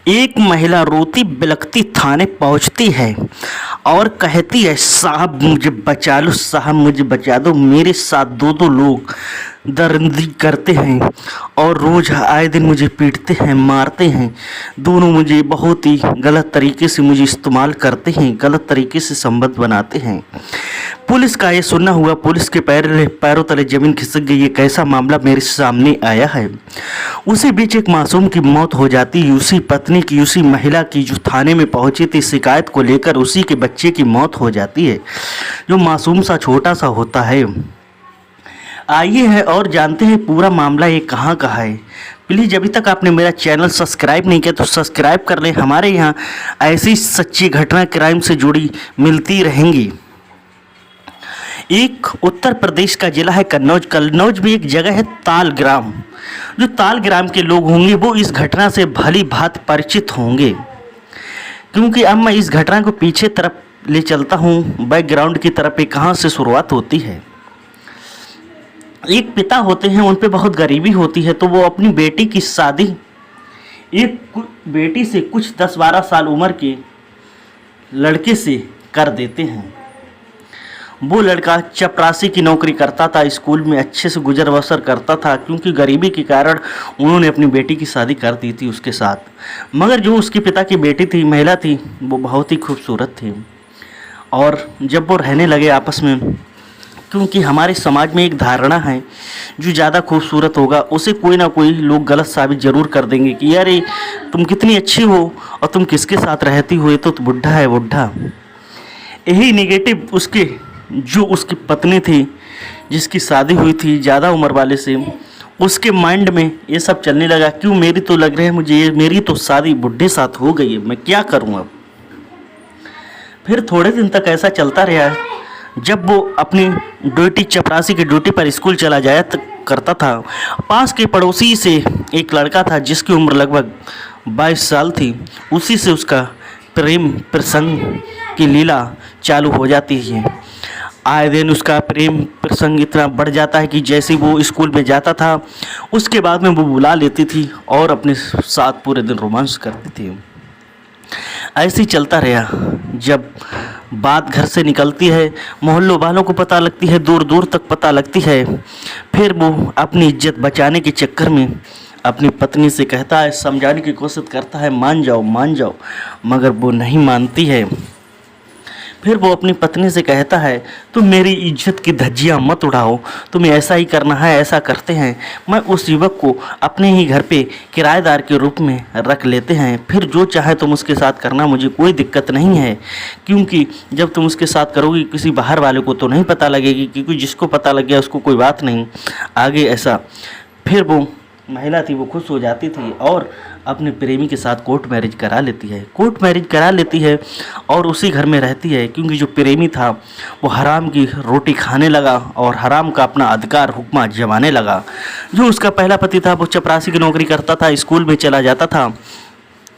एक महिला रोती बिलखती थाने पहुंचती है और कहती है, साहब मुझे बचा लो, साहब मुझे बचा दो। मेरे साथ दो दो लोग दरिंदगी करते हैं और रोज़ आए दिन मुझे पीटते हैं, मारते हैं। दोनों मुझे बहुत ही गलत तरीके से मुझे इस्तेमाल करते हैं, गलत तरीके से संबंध बनाते हैं। पुलिस का ये सुनना हुआ, पुलिस के पैरों तले ज़मीन खिसक गई। ये कैसा मामला मेरे सामने आया है। उसी बीच एक मासूम की मौत हो जाती है, उसी पत्नी की, उसी महिला की जो थाने में पहुंची थी शिकायत को लेकर। उसी के बच्चे की मौत हो जाती है जो मासूम सा छोटा सा होता है। आइए है और जानते हैं पूरा मामला ये कहाँ का है। प्लीज़ अभी तक आपने मेरा चैनल सब्सक्राइब नहीं किया तो सब्सक्राइब कर लें। हमारे यहाँ ऐसी सच्ची घटना क्राइम से जुड़ी मिलती रहेंगी। एक उत्तर प्रदेश का जिला है कन्नौज। कन्नौज में एक जगह है तालग्राम। जो तालग्राम के लोग होंगे वो इस घटना से भली भांति परिचित होंगे, क्योंकि अब मैं इस घटना को पीछे तरफ ले चलता हूँ, बैकग्राउंड की तरफ। पे कहाँ से शुरुआत होती है। एक पिता होते हैं, उन पे बहुत गरीबी होती है, तो वो अपनी बेटी की शादी एक बेटी से कुछ 10-12 साल उम्र के लड़के से कर देते हैं। वो लड़का चपरासी की नौकरी करता था, स्कूल में अच्छे से गुजर बसर करता था, क्योंकि गरीबी के कारण उन्होंने अपनी बेटी की शादी कर दी थी उसके साथ। मगर जो उसके पिता की बेटी थी, महिला थी, वो बहुत ही खूबसूरत थी। और जब वो रहने लगे आपस में, क्योंकि हमारे समाज में एक धारणा है, जो ज़्यादा खूबसूरत होगा उसे कोई ना कोई लोग गलत साबित ज़रूर कर देंगे कि यार ये तुम कितनी अच्छी हो और तुम किसके साथ रहती हो, ये तो बुढ़ा है बुढ़ा। यही नेगेटिव उसकी पत्नी थी, जिसकी शादी हुई थी ज़्यादा उम्र वाले से, उसके माइंड में ये सब चलने लगा। क्यों मेरी तो लग रहा है मुझे, ये मेरी तो शादी बुढ़े साथ हो गई है, मैं क्या करूँ अब। फिर थोड़े दिन तक ऐसा चलता रहा। जब वो अपनी ड्यूटी, चपरासी की ड्यूटी पर स्कूल चला जाया करता था, पास के पड़ोसी से एक लड़का था जिसकी उम्र लगभग 22 साल थी। उसी से उसका प्रेम प्रसंग की लीला चालू हो जाती है। आए दिन उसका प्रेम प्रसंग इतना बढ़ जाता है कि जैसे वो स्कूल में जाता था, उसके बाद में वो बुला लेती थी और अपने साथ पूरे दिन रोमांस करती थी। ऐसे ही चलता रहा। जब बात घर से निकलती है, मोहल्लों वालों को पता लगती है, दूर दूर तक पता लगती है। फिर वो अपनी इज्जत बचाने के चक्कर में अपनी पत्नी से कहता है, समझाने की कोशिश करता है, मान जाओ मान जाओ, मगर वो नहीं मानती है। फिर वो अपनी पत्नी से कहता है, तुम मेरी इज्जत की धज्जियाँ मत उड़ाओ, तुम्हें ऐसा ही करना है, ऐसा करते हैं। मैं उस युवक को अपने ही घर पे किराएदार के रूप में रख लेते हैं, फिर जो चाहे तुम उसके साथ करना, मुझे कोई दिक्कत नहीं है। क्योंकि जब तुम उसके साथ करोगी किसी बाहर वाले को तो नहीं पता लगेगी, क्योंकि जिसको पता लग गया उसको कोई बात नहीं आगे ऐसा। फिर वो महिला थी, वो खुश हो जाती थी और अपने प्रेमी के साथ कोर्ट मैरिज करा लेती है। कोर्ट मैरिज करा लेती है और उसी घर में रहती है, क्योंकि जो प्रेमी था वो हराम की रोटी खाने लगा और हराम का अपना अधिकार हुक्मा जमाने लगा। जो उसका पहला पति था वो चपरासी की नौकरी करता था, स्कूल में चला जाता था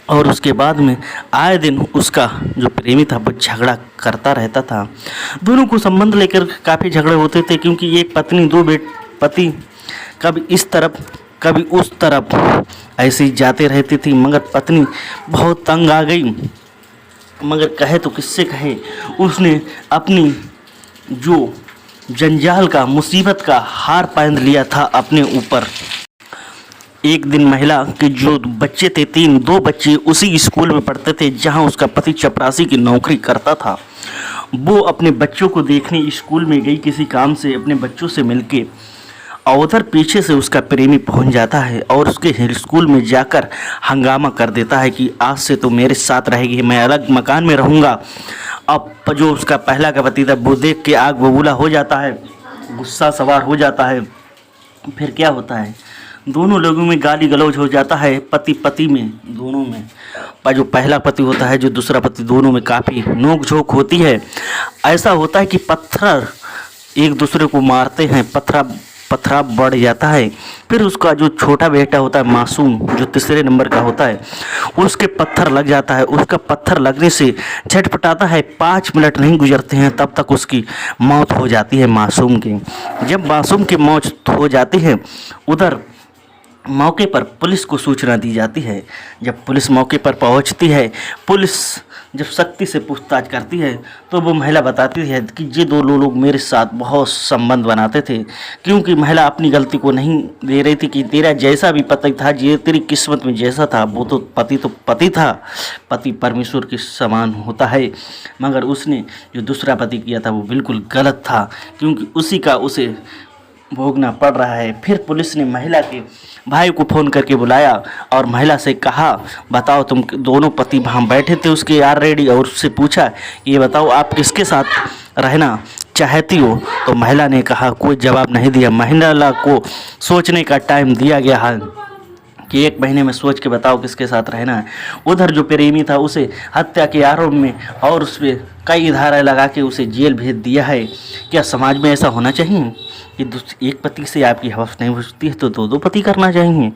और उसके बाद में आए दिन उसका जो प्रेमी था वो झगड़ा करता रहता था। दोनों को संबंध लेकर काफ़ी झगड़े होते थे, क्योंकि एक पत्नी दो पति कभी इस तरफ कभी उस तरफ ऐसे ही जाते रहती थी। मगर पत्नी बहुत तंग आ गई, मगर कहे तो किससे कहे, उसने अपनी जो जंजाल का, मुसीबत का हार बांध लिया था अपने ऊपर। एक दिन महिला के जो बच्चे थे, 2 बच्चे उसी स्कूल में पढ़ते थे जहां उसका पति चपरासी की नौकरी करता था। वो अपने बच्चों को देखने स्कूल में गई किसी काम से, अपने बच्चों से मिलके, और उधर पीछे से उसका प्रेमी पहुंच जाता है और उसके स्कूल में जाकर हंगामा कर देता है कि आज से तो मेरे साथ रहेगी, मैं अलग मकान में रहूँगा। अब जो उसका पहला का पति था वो देख के आग बबूला हो जाता है, गुस्सा सवार हो जाता है। फिर क्या होता है, दोनों लोगों में गाली गलौज हो जाता है, पति पति में, दोनों में। पर जो पहला पति होता है, जो दूसरा पति, दोनों में काफ़ी नोक झोंक होती है। ऐसा होता है कि पत्थर एक दूसरे को मारते हैं, पथरा बढ़ जाता है। फिर उसका जो छोटा बेटा होता है मासूम, जो तीसरे नंबर का होता है, उसके पत्थर लग जाता है। उसका पत्थर लगने से झटपटाता है, 5 मिनट नहीं गुजरते हैं तब तक उसकी मौत हो जाती है मासूम की। जब मासूम की मौत हो जाती है, उधर मौके पर पुलिस को सूचना दी जाती है। जब पुलिस मौके पर पहुंचती है, पुलिस जब सख्ती से पूछताछ करती है तो वो महिला बताती है कि ये दो लोग मेरे साथ बहुत संबंध बनाते थे, क्योंकि महिला अपनी गलती को नहीं दे रही थी कि तेरा जैसा भी पति था, ये तेरी किस्मत में जैसा था, वो तो पति था, पति परमेश्वर के समान होता है, मगर उसने जो दूसरा पति किया था वो बिल्कुल गलत था, क्योंकि उसी का उसे भोगना पड़ रहा है। फिर पुलिस ने महिला के भाई को फ़ोन करके बुलाया और महिला से कहा, बताओ तुम दोनों पति वहाँ बैठे थे उसके यार रेडी, और उससे पूछा ये बताओ आप किसके साथ रहना चाहती हो। तो महिला ने कहा, कोई जवाब नहीं दिया। महिला को सोचने का टाइम दिया गया है कि 1 महीने में सोच के बताओ किसके साथ रहना है। उधर जो प्रेमी था उसे हत्या के आरोप में और उस पर कई धाराएं लगा के उसे जेल भेज दिया है। क्या समाज में ऐसा होना चाहिए कि एक पति से आपकी हवस नहीं बुझती है तो 2 पति करना चाहिए?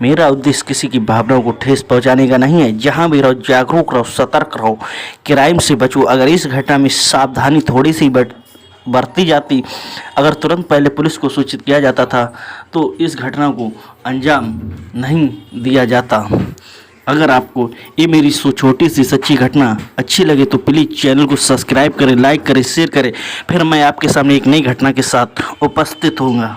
मेरा उद्देश्य किसी की भावनाओं को ठेस पहुंचाने का नहीं है। जहां भी रहो जागरूक रहो, सतर्क रहो, क्राइम से बचो। अगर इस घटना में सावधानी थोड़ी सी बरती जाती, अगर तुरंत पहले पुलिस को सूचित किया जाता था तो इस घटना को अंजाम नहीं दिया जाता। अगर आपको ये मेरी छोटी सी सच्ची घटना अच्छी लगे तो प्लीज़ चैनल को सब्सक्राइब करें, लाइक करें, शेयर करें। फिर मैं आपके सामने एक नई घटना के साथ उपस्थित होऊंगा।